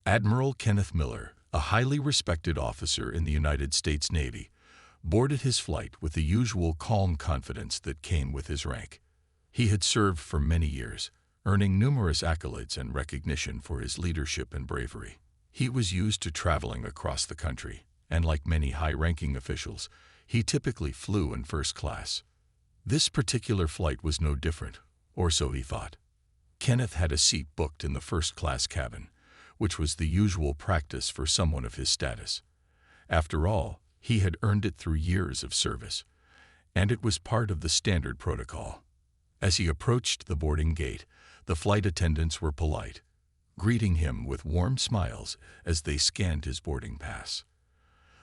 Admiral Kenneth Miller, a highly respected officer in the United States Navy, boarded his flight with the usual calm confidence that came with his rank. He had served for many years, earning numerous accolades and recognition for his leadership and bravery. He was used to traveling across the country, and like many high-ranking officials, he typically flew in first class. This particular flight was no different, or so he thought. Kenneth had a seat booked in the first-class cabin, which was the usual practice for someone of his status. After all, he had earned it through years of service, and it was part of the standard protocol. As he approached the boarding gate, the flight attendants were polite, greeting him with warm smiles as they scanned his boarding pass.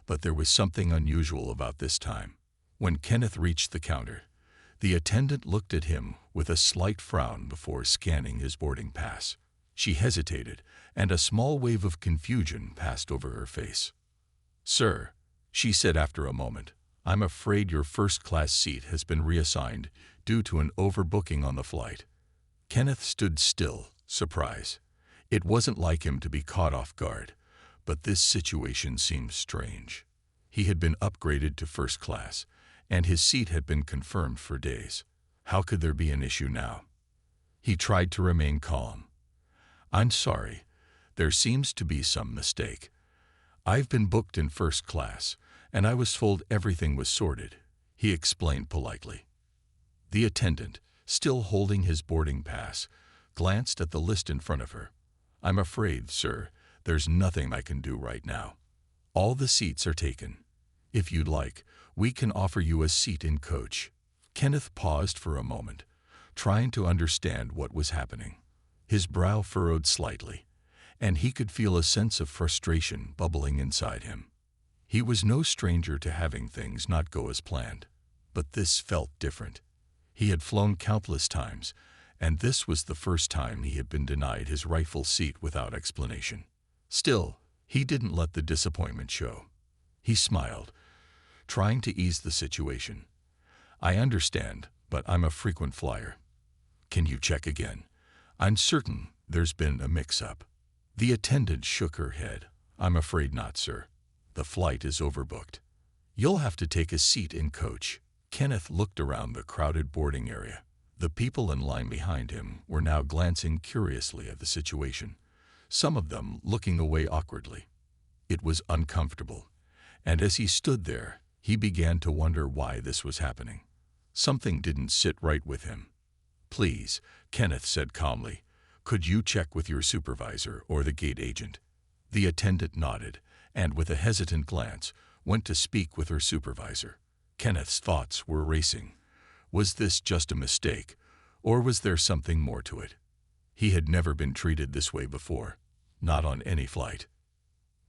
But there was something unusual about this time. When Kenneth reached the counter, the attendant looked at him with a slight frown before scanning his boarding pass. She hesitated, and a small wave of confusion passed over her face. "Sir," she said after a moment, "I'm afraid your first-class seat has been reassigned due to an overbooking on the flight." Kenneth stood still, surprised. It wasn't like him to be caught off guard, but this situation seemed strange. He had been upgraded to first class, and his seat had been confirmed for days. How could there be an issue now? He tried to remain calm. "I'm sorry, there seems to be some mistake. I've been booked in first class, and I was told everything was sorted," he explained politely. The attendant, still holding his boarding pass, glanced at the list in front of her. "I'm afraid, sir, there's nothing I can do right now. All the seats are taken. If you'd like, we can offer you a seat in coach." Kenneth paused for a moment, trying to understand what was happening. His brow furrowed slightly, and he could feel a sense of frustration bubbling inside him. He was no stranger to having things not go as planned, but this felt different. He had flown countless times, and this was the first time he had been denied his rightful seat without explanation. Still, he didn't let the disappointment show. He smiled, trying to ease the situation. "I understand, but I'm a frequent flyer. Can you check again? I'm certain there's been a mix-up." The attendant shook her head. "I'm afraid not, sir. The flight is overbooked. You'll have to take a seat in coach." Kenneth looked around the crowded boarding area. The people in line behind him were now glancing curiously at the situation, some of them looking away awkwardly. It was uncomfortable, and as he stood there, he began to wonder why this was happening. Something didn't sit right with him. "Please," Kenneth said calmly, "could you check with your supervisor or the gate agent?" The attendant nodded, and with a hesitant glance, went to speak with her supervisor. Kenneth's thoughts were racing. Was this just a mistake, or was there something more to it? He had never been treated this way before, not on any flight.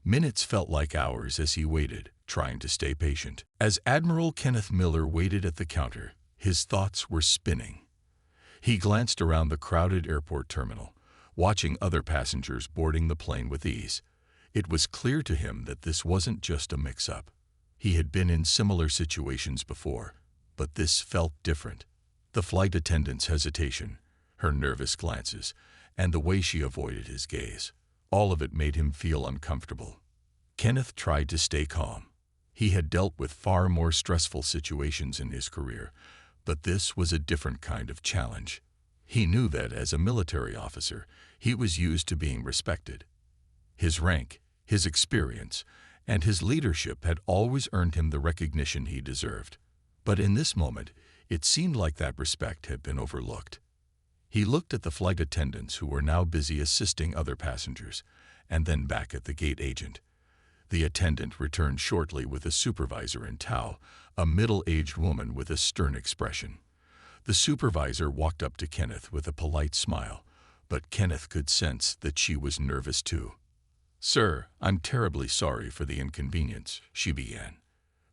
Minutes felt like hours as he waited, trying to stay patient. As Admiral Kenneth Miller waited at the counter, his thoughts were spinning. He glanced around the crowded airport terminal, watching other passengers boarding the plane with ease. It was clear to him that this wasn't just a mix-up. He had been in similar situations before, but this felt different. The flight attendant's hesitation, her nervous glances, and the way she avoided his gaze, all of it made him feel uncomfortable. Kenneth tried to stay calm. He had dealt with far more stressful situations in his career, but this was a different kind of challenge. He knew that as a military officer, he was used to being respected. His rank, his experience, and his leadership had always earned him the recognition he deserved. But in this moment, it seemed like that respect had been overlooked. He looked at the flight attendants who were now busy assisting other passengers, and then back at the gate agent. The attendant returned shortly with a supervisor in tow, a middle-aged woman with a stern expression. The supervisor walked up to Kenneth with a polite smile, but Kenneth could sense that she was nervous too. "Sir, I'm terribly sorry for the inconvenience," she began.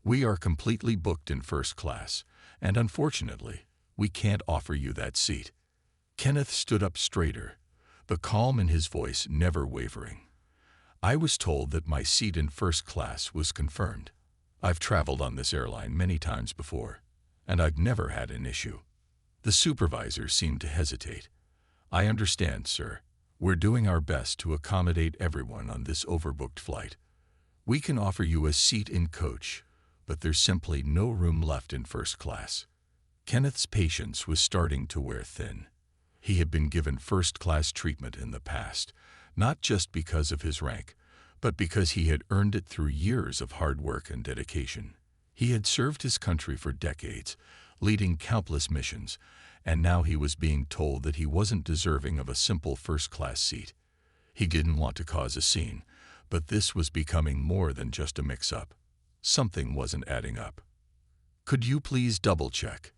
"We are completely booked in first class, and unfortunately, we can't offer you that seat." Kenneth stood up straighter, the calm in his voice never wavering. "I was told that my seat in first class was confirmed. I've traveled on this airline many times before, and I've never had an issue." The supervisor seemed to hesitate. "I understand, sir. We're doing our best to accommodate everyone on this overbooked flight. We can offer you a seat in coach, but there's simply no room left in first class." Kenneth's patience was starting to wear thin. He had been given first-class treatment in the past, not just because of his rank, but because he had earned it through years of hard work and dedication. He had served his country for decades, leading countless missions, and now he was being told that he wasn't deserving of a simple first-class seat. He didn't want to cause a scene, but this was becoming more than just a mix-up. Something wasn't adding up. "Could you please double-check?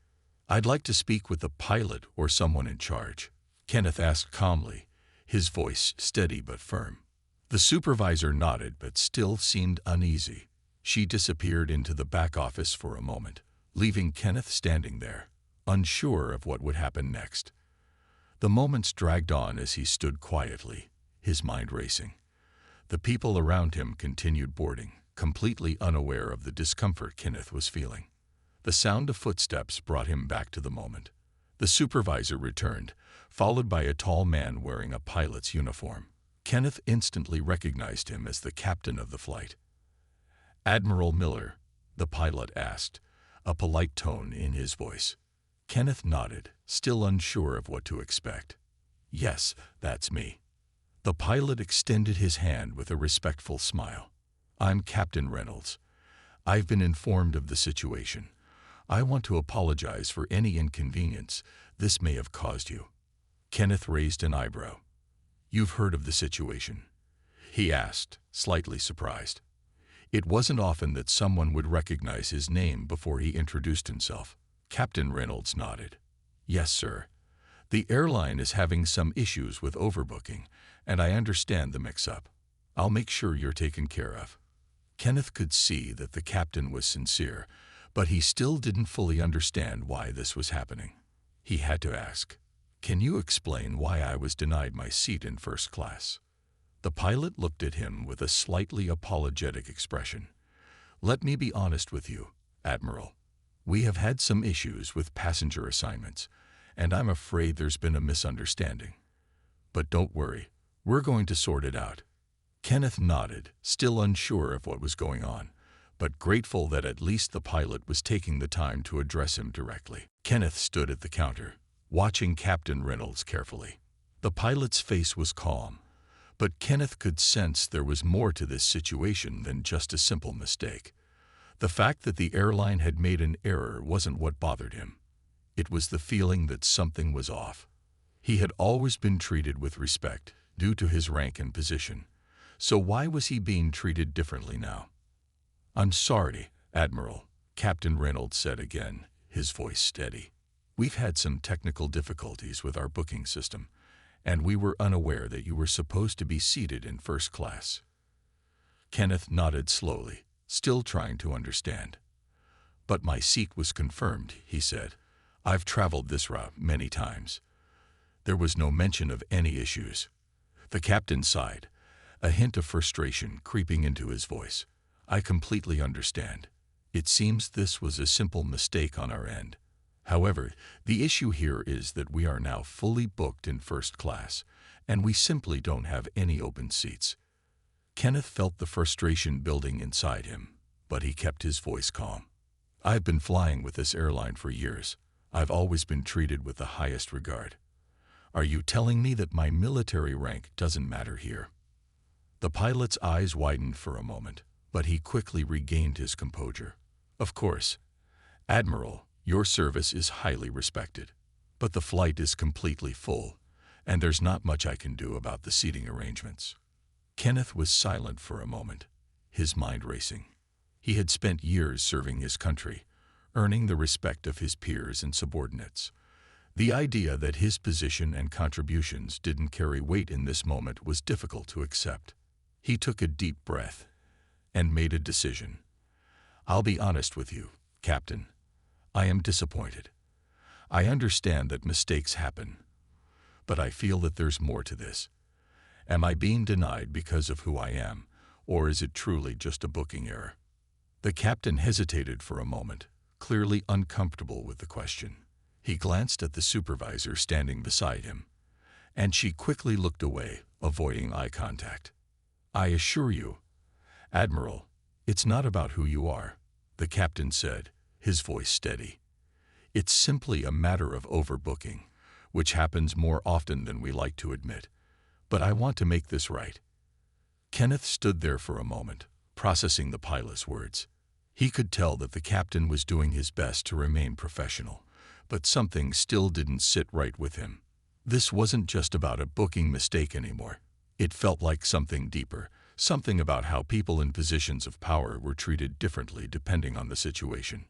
I'd like to speak with the pilot or someone in charge," Kenneth asked calmly, his voice steady but firm. The supervisor nodded but still seemed uneasy. She disappeared into the back office for a moment, leaving Kenneth standing there, unsure of what would happen next. The moments dragged on as he stood quietly, his mind racing. The people around him continued boarding, completely unaware of the discomfort Kenneth was feeling. The sound of footsteps brought him back to the moment. The supervisor returned, followed by a tall man wearing a pilot's uniform. Kenneth instantly recognized him as the captain of the flight. "Admiral Miller," the pilot asked, a polite tone in his voice. Kenneth nodded, still unsure of what to expect. "Yes, that's me." The pilot extended his hand with a respectful smile. "I'm Captain Reynolds. I've been informed of the situation. I want to apologize for any inconvenience this may have caused you." Kenneth raised an eyebrow. "You've heard of the situation?" he asked, slightly surprised. It wasn't often that someone would recognize his name before he introduced himself. Captain Reynolds nodded. "Yes, sir. The airline is having some issues with overbooking, and I understand the mix-up. I'll make sure you're taken care of." Kenneth could see that the captain was sincere, but he still didn't fully understand why this was happening. He had to ask, "Can you explain why I was denied my seat in first class?" The pilot looked at him with a slightly apologetic expression. "Let me be honest with you, Admiral. We have had some issues with passenger assignments, and I'm afraid there's been a misunderstanding. But don't worry, we're going to sort it out." Kenneth nodded, still unsure of what was going on, but grateful that at least the pilot was taking the time to address him directly. Kenneth stood at the counter, watching Captain Reynolds carefully. The pilot's face was calm, but Kenneth could sense there was more to this situation than just a simple mistake. The fact that the airline had made an error wasn't what bothered him. It was the feeling that something was off. He had always been treated with respect due to his rank and position. So why was he being treated differently now? "I'm sorry, Admiral," Captain Reynolds said again, his voice steady. "We've had some technical difficulties with our booking system, and we were unaware that you were supposed to be seated in first class." Kenneth nodded slowly, still trying to understand. "But my seat was confirmed," he said. "I've traveled this route many times. There was no mention of any issues." The captain sighed, a hint of frustration creeping into his voice. "I completely understand. It seems this was a simple mistake on our end. However, the issue here is that we are now fully booked in first class, and we simply don't have any open seats." Kenneth felt the frustration building inside him, but he kept his voice calm. "I've been flying with this airline for years. I've always been treated with the highest regard. Are you telling me that my military rank doesn't matter here?" The pilot's eyes widened for a moment, but he quickly regained his composure. "Of course, Admiral, your service is highly respected, but the flight is completely full, and there's not much I can do about the seating arrangements." Kenneth was silent for a moment, his mind racing. He had spent years serving his country, earning the respect of his peers and subordinates. The idea that his position and contributions didn't carry weight in this moment was difficult to accept. He took a deep breath and made a decision. "I'll be honest with you, Captain. I am disappointed. I understand that mistakes happen, but I feel that there's more to this. Am I being denied because of who I am, or is it truly just a booking error?" The captain hesitated for a moment, clearly uncomfortable with the question. He glanced at the supervisor standing beside him, and she quickly looked away, avoiding eye contact. "I assure you, Admiral, it's not about who you are," the captain said, his voice steady. "It's simply a matter of overbooking, which happens more often than we like to admit. But I want to make this right." Kenneth stood there for a moment, processing the pilot's words. He could tell that the captain was doing his best to remain professional, but something still didn't sit right with him. This wasn't just about a booking mistake anymore. It felt like something deeper, something about how people in positions of power were treated differently depending on the situation.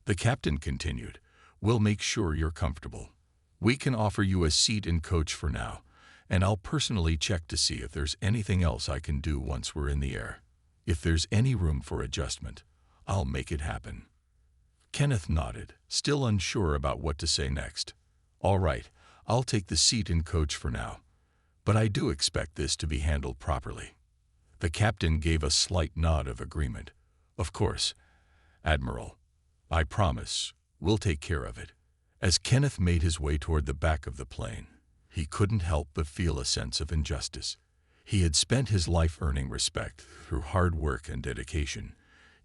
The captain continued, "We'll make sure you're comfortable. We can offer you a seat in coach for now, and I'll personally check to see if there's anything else I can do once we're in the air. If there's any room for adjustment, I'll make it happen." Kenneth nodded, still unsure about what to say next. "All right, I'll take the seat in coach for now, but I do expect this to be handled properly." The captain gave a slight nod of agreement. "Of course, Admiral. I promise, we'll take care of it." As Kenneth made his way toward the back of the plane, he couldn't help but feel a sense of injustice. He had spent his life earning respect through hard work and dedication,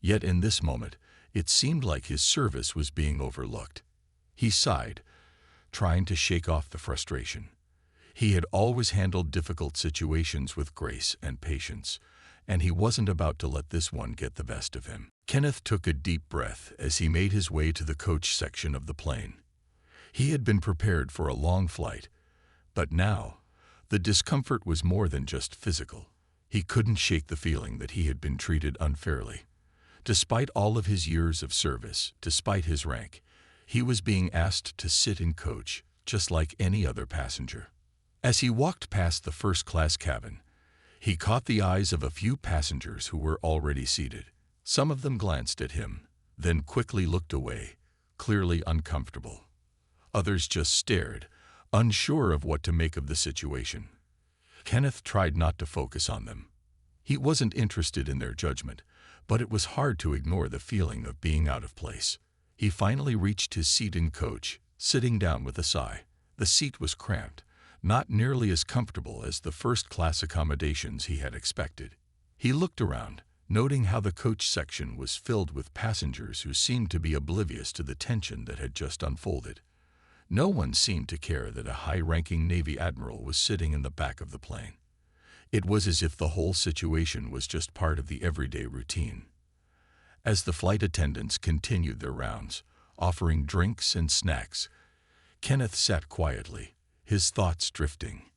yet in this moment, it seemed like his service was being overlooked. He sighed, trying to shake off the frustration. He had always handled difficult situations with grace and patience, and he wasn't about to let this one get the best of him. Kenneth took a deep breath as he made his way to the coach section of the plane. He had been prepared for a long flight, but now, the discomfort was more than just physical. He couldn't shake the feeling that he had been treated unfairly. Despite all of his years of service, despite his rank, he was being asked to sit in coach, just like any other passenger. As he walked past the first-class cabin, he caught the eyes of a few passengers who were already seated. Some of them glanced at him, then quickly looked away, clearly uncomfortable. Others just stared, unsure of what to make of the situation. Kenneth tried not to focus on them. He wasn't interested in their judgment, but it was hard to ignore the feeling of being out of place. He finally reached his seat in coach, sitting down with a sigh. The seat was cramped, not nearly as comfortable as the first-class accommodations he had expected. He looked around, noting how the coach section was filled with passengers who seemed to be oblivious to the tension that had just unfolded. No one seemed to care that a high-ranking Navy admiral was sitting in the back of the plane. It was as if the whole situation was just part of the everyday routine. As the flight attendants continued their rounds, offering drinks and snacks, Kenneth sat quietly, his thoughts drifting.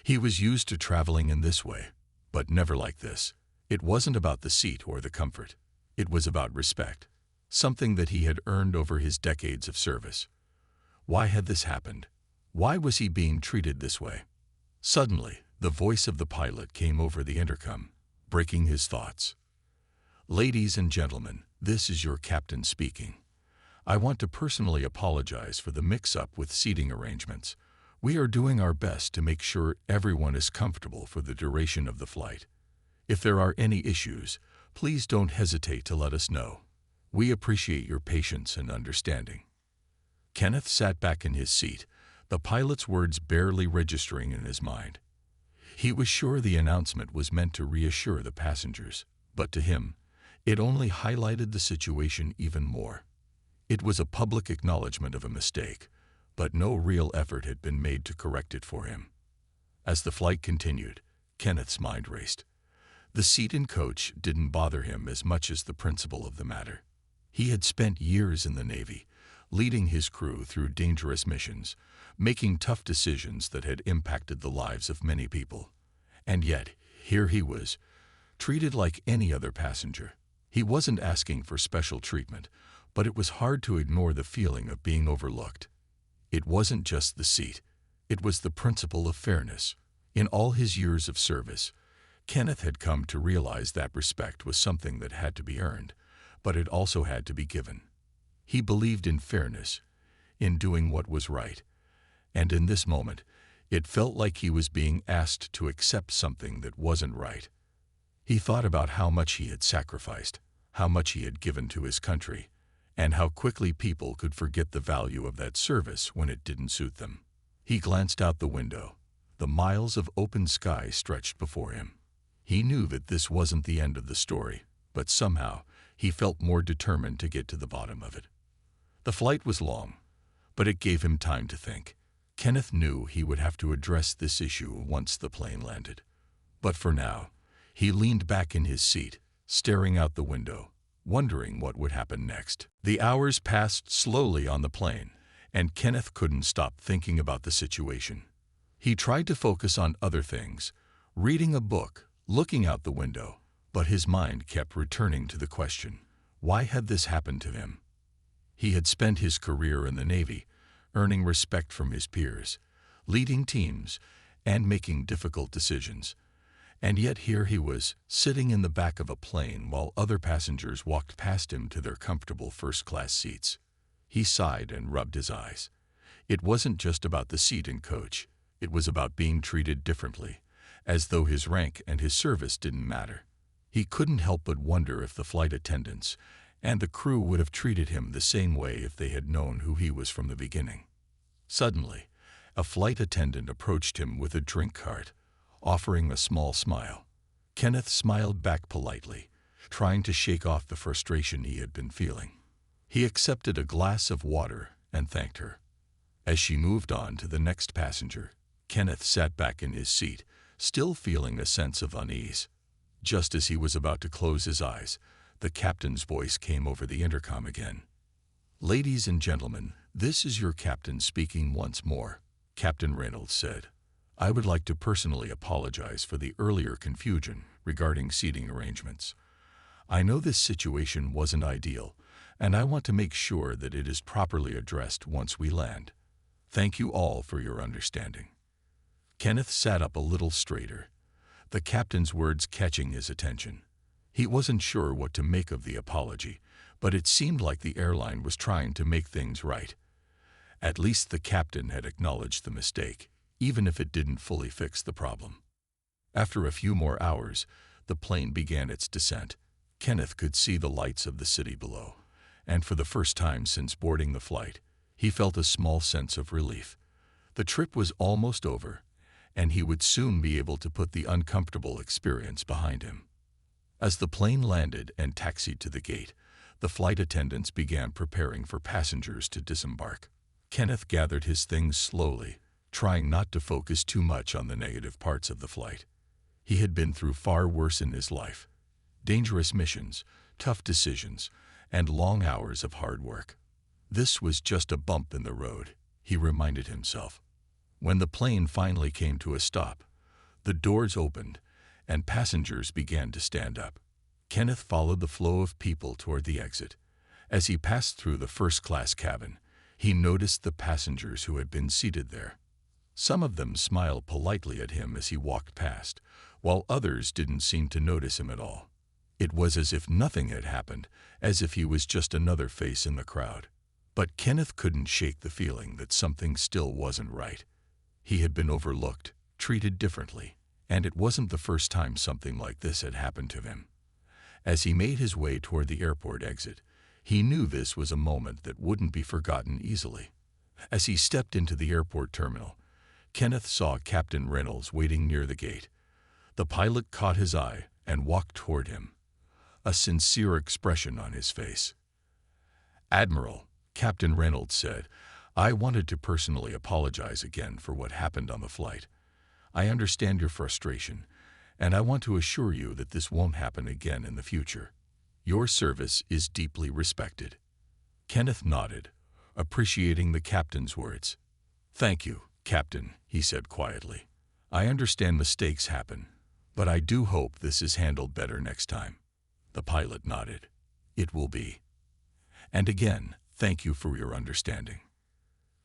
He was used to traveling in this way, but never like this. It wasn't about the seat or the comfort. It was about respect, something that he had earned over his decades of service. Why had this happened? Why was he being treated this way? Suddenly, the voice of the pilot came over the intercom, breaking his thoughts. "Ladies and gentlemen, this is your captain speaking. I want to personally apologize for the mix-up with seating arrangements. We are doing our best to make sure everyone is comfortable for the duration of the flight. If there are any issues, please don't hesitate to let us know. We appreciate your patience and understanding." Kenneth sat back in his seat, the pilot's words barely registering in his mind. He was sure the announcement was meant to reassure the passengers, but to him, it only highlighted the situation even more. It was a public acknowledgement of a mistake, but no real effort had been made to correct it for him. As the flight continued, Kenneth's mind raced. The seat in coach didn't bother him as much as the principle of the matter. He had spent years in the Navy, leading his crew through dangerous missions, making tough decisions that had impacted the lives of many people. And yet, here he was, treated like any other passenger. He wasn't asking for special treatment, but it was hard to ignore the feeling of being overlooked. It wasn't just the seat, it was the principle of fairness. In all his years of service, Kenneth had come to realize that respect was something that had to be earned, but it also had to be given. He believed in fairness, in doing what was right, and in this moment, it felt like he was being asked to accept something that wasn't right. He thought about how much he had sacrificed, how much he had given to his country, and how quickly people could forget the value of that service when it didn't suit them. He glanced out the window, The miles of open sky stretched before him. He knew that this wasn't the end of the story, but somehow he felt more determined to get to the bottom of it. The flight was long, but it gave him time to think. Kenneth knew he would have to address this issue once the plane landed. But for now, he leaned back in his seat, staring out the window, wondering what would happen next. The hours passed slowly on the plane, and Kenneth couldn't stop thinking about the situation. He tried to focus on other things, reading a book, looking out the window, but his mind kept returning to the question, why had this happened to him? He had spent his career in the Navy, earning respect from his peers, leading teams, and making difficult decisions. And yet here he was, sitting in the back of a plane while other passengers walked past him to their comfortable first-class seats. He sighed and rubbed his eyes. It wasn't just about the seat and coach. It was about being treated differently, as though his rank and his service didn't matter. He couldn't help but wonder if the flight attendants and the crew would have treated him the same way if they had known who he was from the beginning. Suddenly, a flight attendant approached him with a drink cart, offering a small smile. Kenneth smiled back politely, trying to shake off the frustration he had been feeling. He accepted a glass of water and thanked her. As she moved on to the next passenger, Kenneth sat back in his seat, still feeling a sense of unease. Just as he was about to close his eyes, the captain's voice came over the intercom again. "Ladies and gentlemen, this is your captain speaking once more," Captain Reynolds said. "I would like to personally apologize for the earlier confusion regarding seating arrangements. I know this situation wasn't ideal, and I want to make sure that it is properly addressed once we land. Thank you all for your understanding." Kenneth sat up a little straighter, the captain's words catching his attention. He wasn't sure what to make of the apology, but it seemed like the airline was trying to make things right. At least the captain had acknowledged the mistake, even if it didn't fully fix the problem. After a few more hours, the plane began its descent. Kenneth could see the lights of the city below, and for the first time since boarding the flight, he felt a small sense of relief. The trip was almost over, and he would soon be able to put the uncomfortable experience behind him. As the plane landed and taxied to the gate, the flight attendants began preparing for passengers to disembark. Kenneth gathered his things slowly, trying not to focus too much on the negative parts of the flight. He had been through far worse in his life: dangerous missions, tough decisions, and long hours of hard work. This was just a bump in the road, he reminded himself. When the plane finally came to a stop, the doors opened, and passengers began to stand up. Kenneth followed the flow of people toward the exit. As he passed through the first-class cabin, he noticed the passengers who had been seated there. Some of them smiled politely at him as he walked past, while others didn't seem to notice him at all. It was as if nothing had happened, as if he was just another face in the crowd. But Kenneth couldn't shake the feeling that something still wasn't right. He had been overlooked, treated differently, and it wasn't the first time something like this had happened to him. As he made his way toward the airport exit, he knew this was a moment that wouldn't be forgotten easily. As he stepped into the airport terminal, Kenneth saw Captain Reynolds waiting near the gate. The pilot caught his eye and walked toward him, a sincere expression on his face. "Admiral," Captain Reynolds said, "I wanted to personally apologize again for what happened on the flight. I understand your frustration, and I want to assure you that this won't happen again in the future. Your service is deeply respected." Kenneth nodded, appreciating the captain's words. "Thank you, Captain," he said quietly. "I understand mistakes happen, but I do hope this is handled better next time." The pilot nodded. "It will be. And again, thank you for your understanding."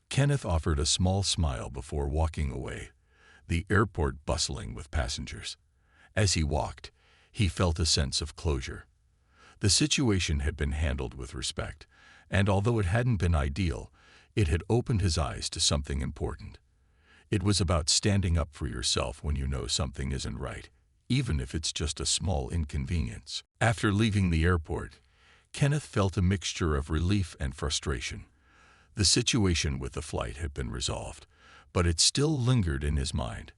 Kenneth offered a small smile before walking away, the airport bustling with passengers. As he walked, he felt a sense of closure. The situation had been handled with respect, and although it hadn't been ideal, it had opened his eyes to something important. It was about standing up for yourself when you know something isn't right, even if it's just a small inconvenience. After leaving the airport, Kenneth felt a mixture of relief and frustration. The situation with the flight had been resolved, but it still lingered in his mind.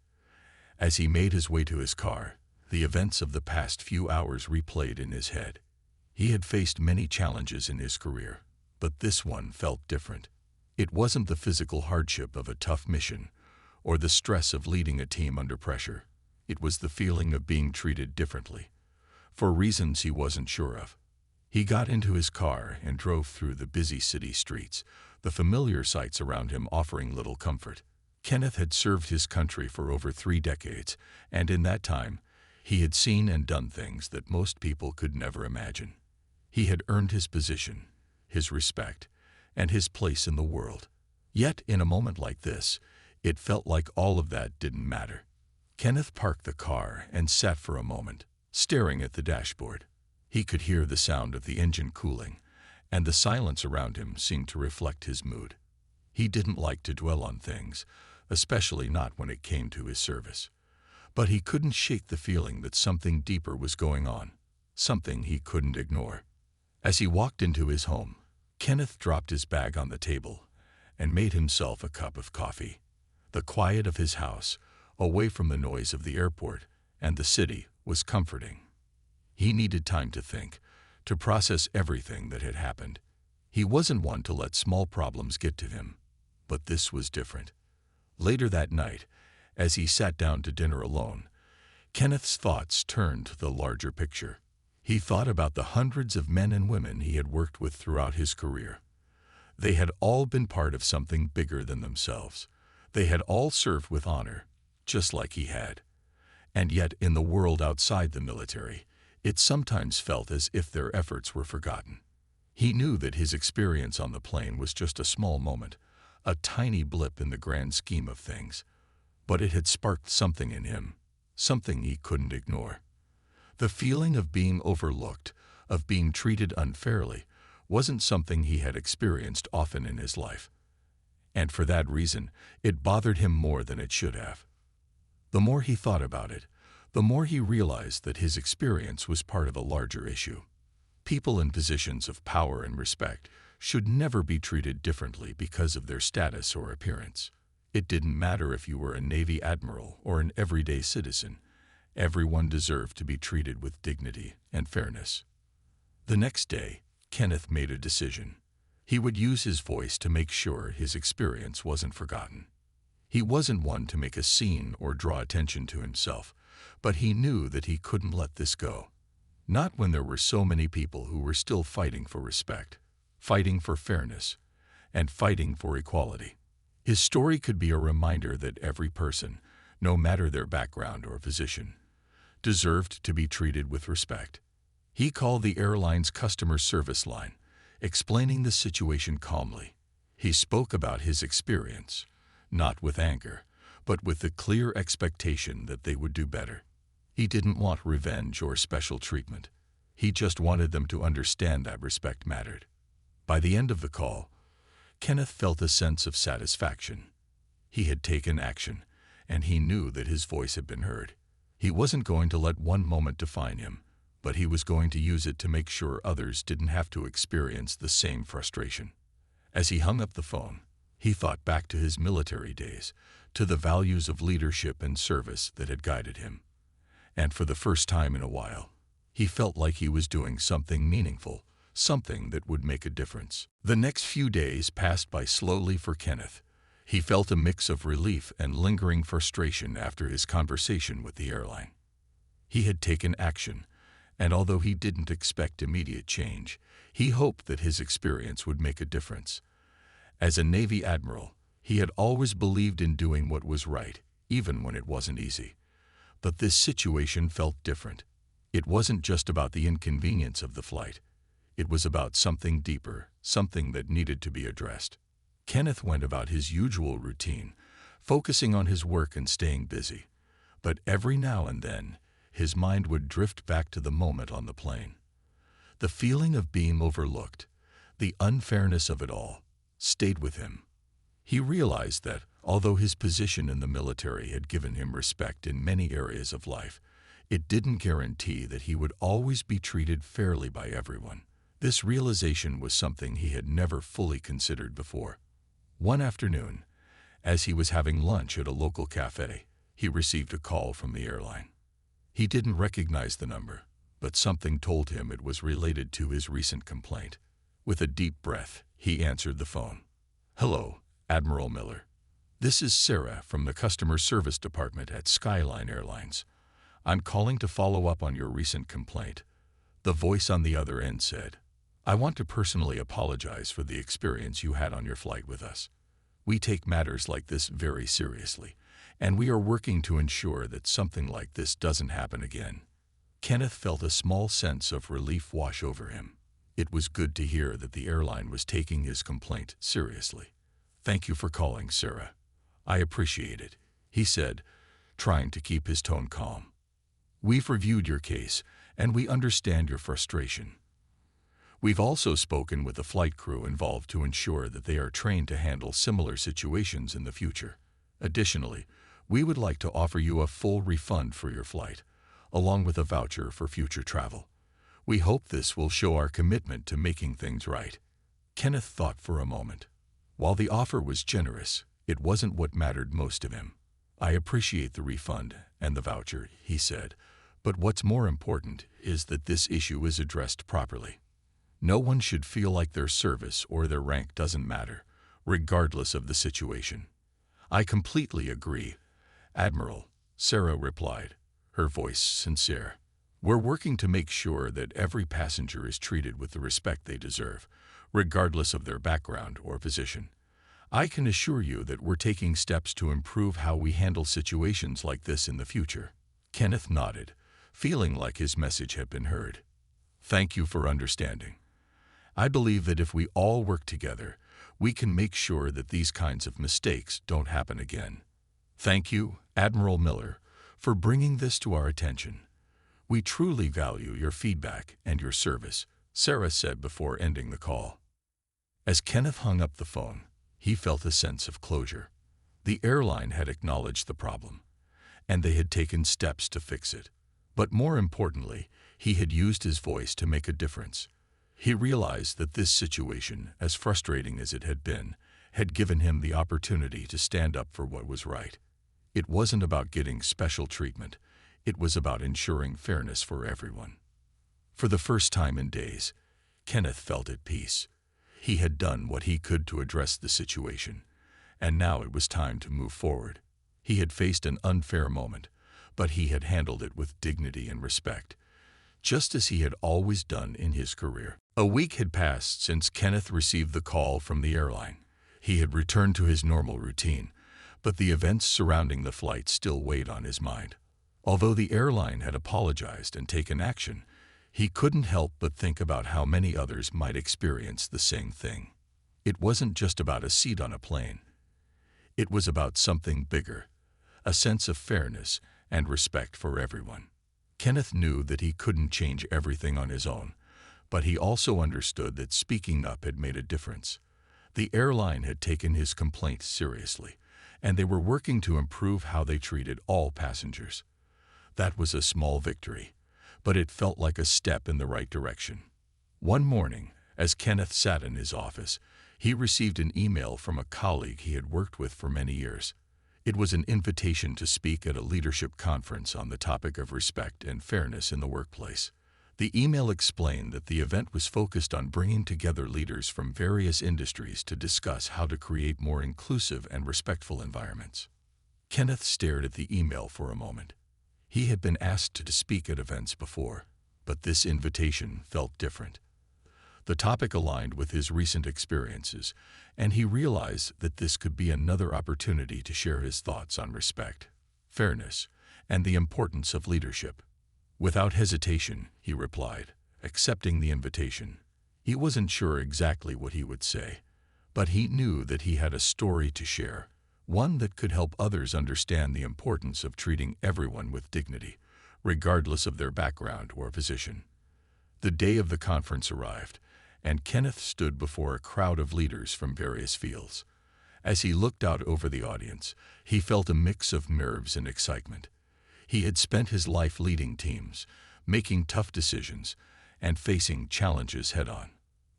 As he made his way to his car, the events of the past few hours replayed in his head. He had faced many challenges in his career, but this one felt different. It wasn't the physical hardship of a tough mission or the stress of leading a team under pressure. It was the feeling of being treated differently, for reasons he wasn't sure of. He got into his car and drove through the busy city streets, the familiar sights around him offering little comfort. Kenneth had served his country for over 3 decades, and in that time, he had seen and done things that most people could never imagine. He had earned his position, his respect, and his place in the world. Yet, in a moment like this, it felt like all of that didn't matter. Kenneth parked the car and sat for a moment, staring at the dashboard. He could hear the sound of the engine cooling, and the silence around him seemed to reflect his mood. He didn't like to dwell on things, especially not when it came to his service. But he couldn't shake the feeling that something deeper was going on, something he couldn't ignore. As he walked into his home, Kenneth dropped his bag on the table and made himself a cup of coffee. The quiet of his house, away from the noise of the airport and the city, was comforting. He needed time to think, to process everything that had happened. He wasn't one to let small problems get to him, but this was different. Later that night, as he sat down to dinner alone, Kenneth's thoughts turned to the larger picture. He thought about the hundreds of men and women he had worked with throughout his career. They had all been part of something bigger than themselves. They had all served with honor, just like he had. And yet, in the world outside the military, it sometimes felt as if their efforts were forgotten. He knew that his experience on the plane was just a small moment, a tiny blip in the grand scheme of things. But it had sparked something in him, something he couldn't ignore. The feeling of being overlooked, of being treated unfairly, wasn't something he had experienced often in his life. And for that reason, it bothered him more than it should have. The more he thought about it, the more he realized that his experience was part of a larger issue. People in positions of power and respect should never be treated differently because of their status or appearance. It didn't matter if you were a Navy admiral or an everyday citizen. Everyone deserved to be treated with dignity and fairness. The next day, Kenneth made a decision. He would use his voice to make sure his experience wasn't forgotten. He wasn't one to make a scene or draw attention to himself, but he knew that he couldn't let this go. Not when there were so many people who were still fighting for respect, fighting for fairness, and fighting for equality. His story could be a reminder that every person, no matter their background or position, deserved to be treated with respect. He called the airline's customer service line, explaining the situation calmly. He spoke about his experience, not with anger, but with the clear expectation that they would do better. He didn't want revenge or special treatment. He just wanted them to understand that respect mattered. By the end of the call, Kenneth felt a sense of satisfaction. He had taken action, and he knew that his voice had been heard. He wasn't going to let one moment define him, but he was going to use it to make sure others didn't have to experience the same frustration. As he hung up the phone, he thought back to his military days, to the values of leadership and service that had guided him. And for the first time in a while, he felt like he was doing something meaningful, something that would make a difference. The next few days passed by slowly for Kenneth. He felt a mix of relief and lingering frustration after his conversation with the airline. He had taken action, and although he didn't expect immediate change, he hoped that his experience would make a difference. As a Navy admiral, he had always believed in doing what was right, even when it wasn't easy. But this situation felt different. It wasn't just about the inconvenience of the flight. It was about something deeper, something that needed to be addressed. Kenneth went about his usual routine, focusing on his work and staying busy. But every now and then, his mind would drift back to the moment on the plane. The feeling of being overlooked, the unfairness of it all, stayed with him. He realized that, although his position in the military had given him respect in many areas of life, it didn't guarantee that he would always be treated fairly by everyone. This realization was something he had never fully considered before. One afternoon, as he was having lunch at a local cafe, he received a call from the airline. He didn't recognize the number, but something told him it was related to his recent complaint. With a deep breath, he answered the phone. "Hello, Admiral Miller. This is Sarah from the customer service department at Skyline Airlines. I'm calling to follow up on your recent complaint." The voice on the other end said, "I want to personally apologize for the experience you had on your flight with us. We take matters like this very seriously, and we are working to ensure that something like this doesn't happen again." Kenneth felt a small sense of relief wash over him. It was good to hear that the airline was taking his complaint seriously. "Thank you for calling, Sarah. I appreciate it," he said, trying to keep his tone calm. "We've reviewed your case, and we understand your frustration. We've also spoken with the flight crew involved to ensure that they are trained to handle similar situations in the future. Additionally, we would like to offer you a full refund for your flight, along with a voucher for future travel. We hope this will show our commitment to making things right." Kenneth thought for a moment. While the offer was generous, it wasn't what mattered most to him. "I appreciate the refund and the voucher," he said, "but what's more important is that this issue is addressed properly. No one should feel like their service or their rank doesn't matter, regardless of the situation." "I completely agree, Admiral," Sarah replied, her voice sincere. "We're working to make sure that every passenger is treated with the respect they deserve, regardless of their background or position. I can assure you that we're taking steps to improve how we handle situations like this in the future." Kenneth nodded, feeling like his message had been heard. "Thank you for understanding. I believe that if we all work together, we can make sure that these kinds of mistakes don't happen again. Thank you, Admiral Miller, for bringing this to our attention. We truly value your feedback and your service," Sarah said before ending the call. As Kenneth hung up the phone, he felt a sense of closure. The airline had acknowledged the problem, and they had taken steps to fix it. But more importantly, he had used his voice to make a difference. He realized that this situation, as frustrating as it had been, had given him the opportunity to stand up for what was right. It wasn't about getting special treatment. It was about ensuring fairness for everyone. For the first time in days, Kenneth felt at peace. He had done what he could to address the situation, and now it was time to move forward. He had faced an unfair moment, but he had handled it with dignity and respect, just as he had always done in his career. A week had passed since Kenneth received the call from the airline. He had returned to his normal routine, but the events surrounding the flight still weighed on his mind. Although the airline had apologized and taken action, he couldn't help but think about how many others might experience the same thing. It wasn't just about a seat on a plane. It was about something bigger, a sense of fairness and respect for everyone. Kenneth knew that he couldn't change everything on his own, but he also understood that speaking up had made a difference. The airline had taken his complaint seriously, and they were working to improve how they treated all passengers. That was a small victory, but it felt like a step in the right direction. One morning, as Kenneth sat in his office, he received an email from a colleague he had worked with for many years. It was an invitation to speak at a leadership conference on the topic of respect and fairness in the workplace. The email explained that the event was focused on bringing together leaders from various industries to discuss how to create more inclusive and respectful environments. Kenneth stared at the email for a moment. He had been asked to speak at events before, but this invitation felt different. The topic aligned with his recent experiences, and he realized that this could be another opportunity to share his thoughts on respect, fairness, and the importance of leadership. Without hesitation, he replied, accepting the invitation. He wasn't sure exactly what he would say, but he knew that he had a story to share, one that could help others understand the importance of treating everyone with dignity, regardless of their background or position. The day of the conference arrived, and Kenneth stood before a crowd of leaders from various fields. As he looked out over the audience, he felt a mix of nerves and excitement. He had spent his life leading teams, making tough decisions, and facing challenges head-on.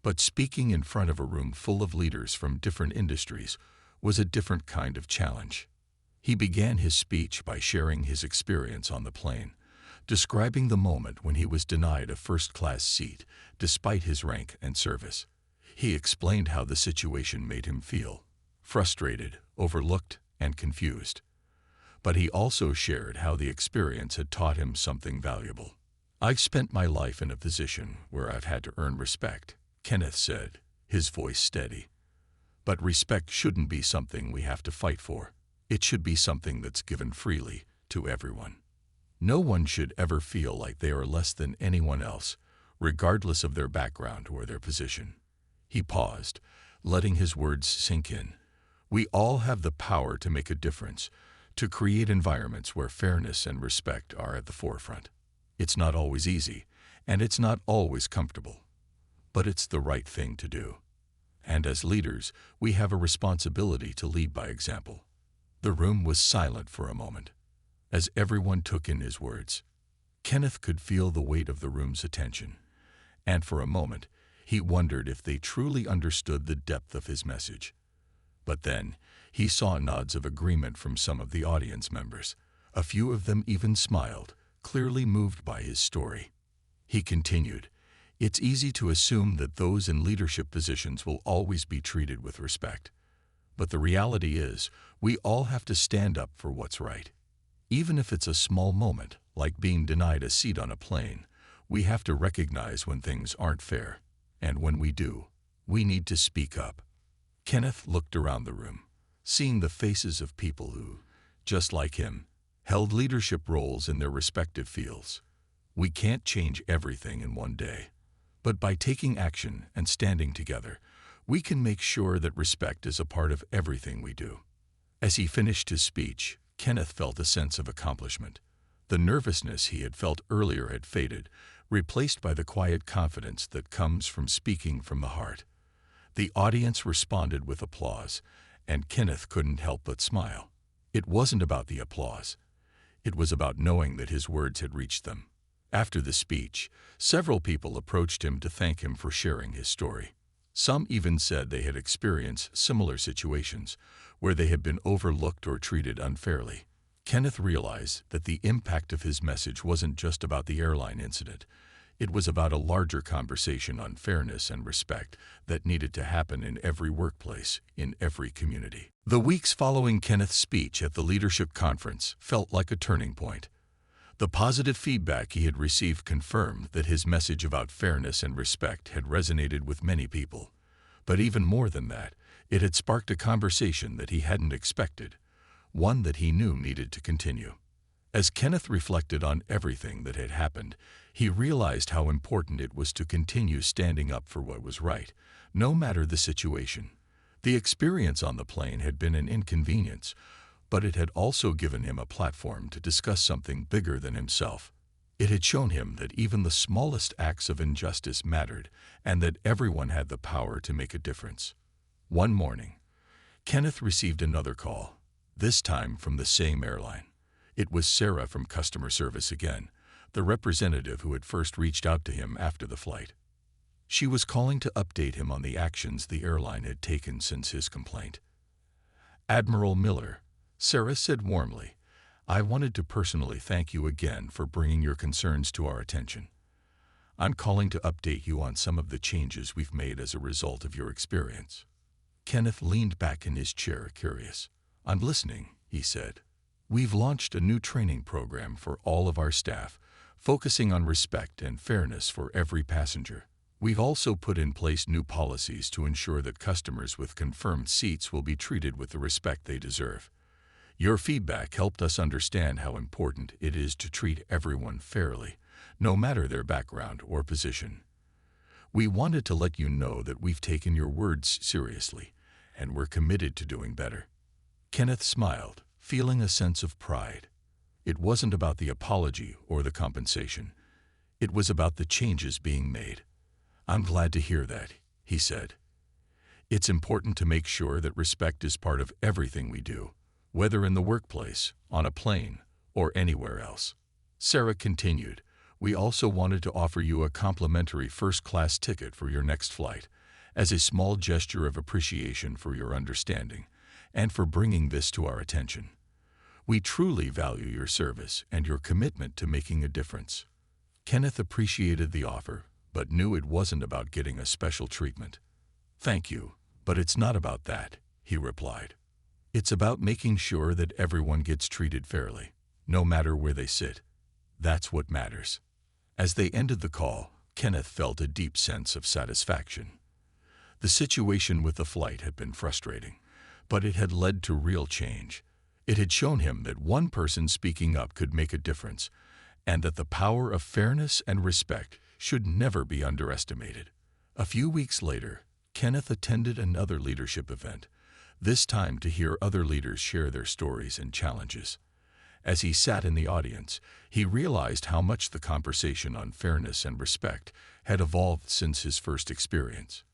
But speaking in front of a room full of leaders from different industries was a different kind of challenge. He began his speech by sharing his experience on the plane, describing the moment when he was denied a first-class seat despite his rank and service. He explained how the situation made him feel frustrated, overlooked, and confused. But he also shared how the experience had taught him something valuable. "I've spent my life in a position where I've had to earn respect," Kenneth said, his voice steady. "But respect shouldn't be something we have to fight for. It should be something that's given freely to everyone. No one should ever feel like they are less than anyone else, regardless of their background or their position." He paused, letting his words sink in. "We all have the power to make a difference, to create environments where fairness and respect are at the forefront. It's not always easy, and it's not always comfortable, but it's the right thing to do. And as leaders, we have a responsibility to lead by example." The room was silent for a moment, as everyone took in his words. Kenneth could feel the weight of the room's attention, and for a moment, he wondered if they truly understood the depth of his message. But then, he saw nods of agreement from some of the audience members. A few of them even smiled, clearly moved by his story. He continued, "It's easy to assume that those in leadership positions will always be treated with respect. But the reality is, we all have to stand up for what's right. Even if it's a small moment, like being denied a seat on a plane, we have to recognize when things aren't fair. And when we do, we need to speak up." Kenneth looked around the room, seeing the faces of people who, just like him, held leadership roles in their respective fields. We can't change everything in one day, but by taking action and standing together, we can make sure that respect is a part of everything we do. As he finished his speech, Kenneth felt a sense of accomplishment. The nervousness he had felt earlier had faded, replaced by the quiet confidence that comes from speaking from the heart. The audience responded with applause, and Kenneth couldn't help but smile. It wasn't about the applause. It was about knowing that his words had reached them. After the speech, several people approached him to thank him for sharing his story. Some even said they had experienced similar situations, where they had been overlooked or treated unfairly. Kenneth realized that the impact of his message wasn't just about the airline incident. It was about a larger conversation on fairness and respect that needed to happen in every workplace, in every community. The weeks following Kenneth's speech at the leadership conference felt like a turning point. The positive feedback he had received confirmed that his message about fairness and respect had resonated with many people. But even more than that, it had sparked a conversation that he hadn't expected, one that he knew needed to continue. As Kenneth reflected on everything that had happened, he realized how important it was to continue standing up for what was right, no matter the situation. The experience on the plane had been an inconvenience, but it had also given him a platform to discuss something bigger than himself. It had shown him that even the smallest acts of injustice mattered, and that everyone had the power to make a difference. One morning, Kenneth received another call, this time from the same airline. It was Sarah from customer service again, the representative who had first reached out to him after the flight. She was calling to update him on the actions the airline had taken since his complaint. "Admiral Miller," Sarah said warmly, "I wanted to personally thank you again for bringing your concerns to our attention. I'm calling to update you on some of the changes we've made as a result of your experience." Kenneth leaned back in his chair, curious. "I'm listening," he said. "We've launched a new training program for all of our staff, focusing on respect and fairness for every passenger. We've also put in place new policies to ensure that customers with confirmed seats will be treated with the respect they deserve. Your feedback helped us understand how important it is to treat everyone fairly, no matter their background or position. We wanted to let you know that we've taken your words seriously, and we're committed to doing better." Kenneth smiled, feeling a sense of pride. It wasn't about the apology or the compensation. It was about the changes being made. "I'm glad to hear that," he said. "It's important to make sure that respect is part of everything we do, whether in the workplace, on a plane, or anywhere else." Sarah continued, "We also wanted to offer you a complimentary first-class ticket for your next flight, as a small gesture of appreciation for your understanding, and for bringing this to our attention. We truly value your service and your commitment to making a difference." Kenneth appreciated the offer, but knew it wasn't about getting a special treatment. "Thank you, but it's not about that," he replied. "It's about making sure that everyone gets treated fairly, no matter where they sit. That's what matters." As they ended the call, Kenneth felt a deep sense of satisfaction. The situation with the flight had been frustrating, but it had led to real change. It had shown him that one person speaking up could make a difference, and that the power of fairness and respect should never be underestimated. A few weeks later, Kenneth attended another leadership event, this time to hear other leaders share their stories and challenges. As he sat in the audience, he realized how much the conversation on fairness and respect had evolved since his first experience.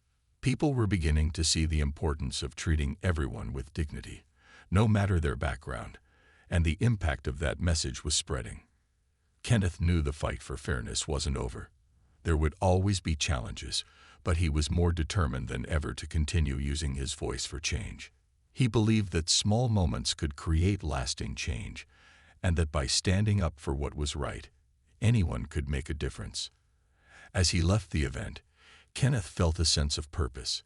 People were beginning to see the importance of treating everyone with dignity, no matter their background, and the impact of that message was spreading. Kenneth knew the fight for fairness wasn't over. There would always be challenges, but he was more determined than ever to continue using his voice for change. He believed that small moments could create lasting change, and that by standing up for what was right, anyone could make a difference. As he left the event, Kenneth felt a sense of purpose.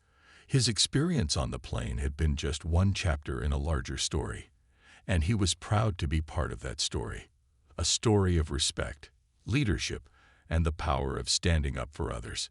His experience on the plane had been just one chapter in a larger story, and he was proud to be part of that story. A story of respect, leadership, and the power of standing up for others.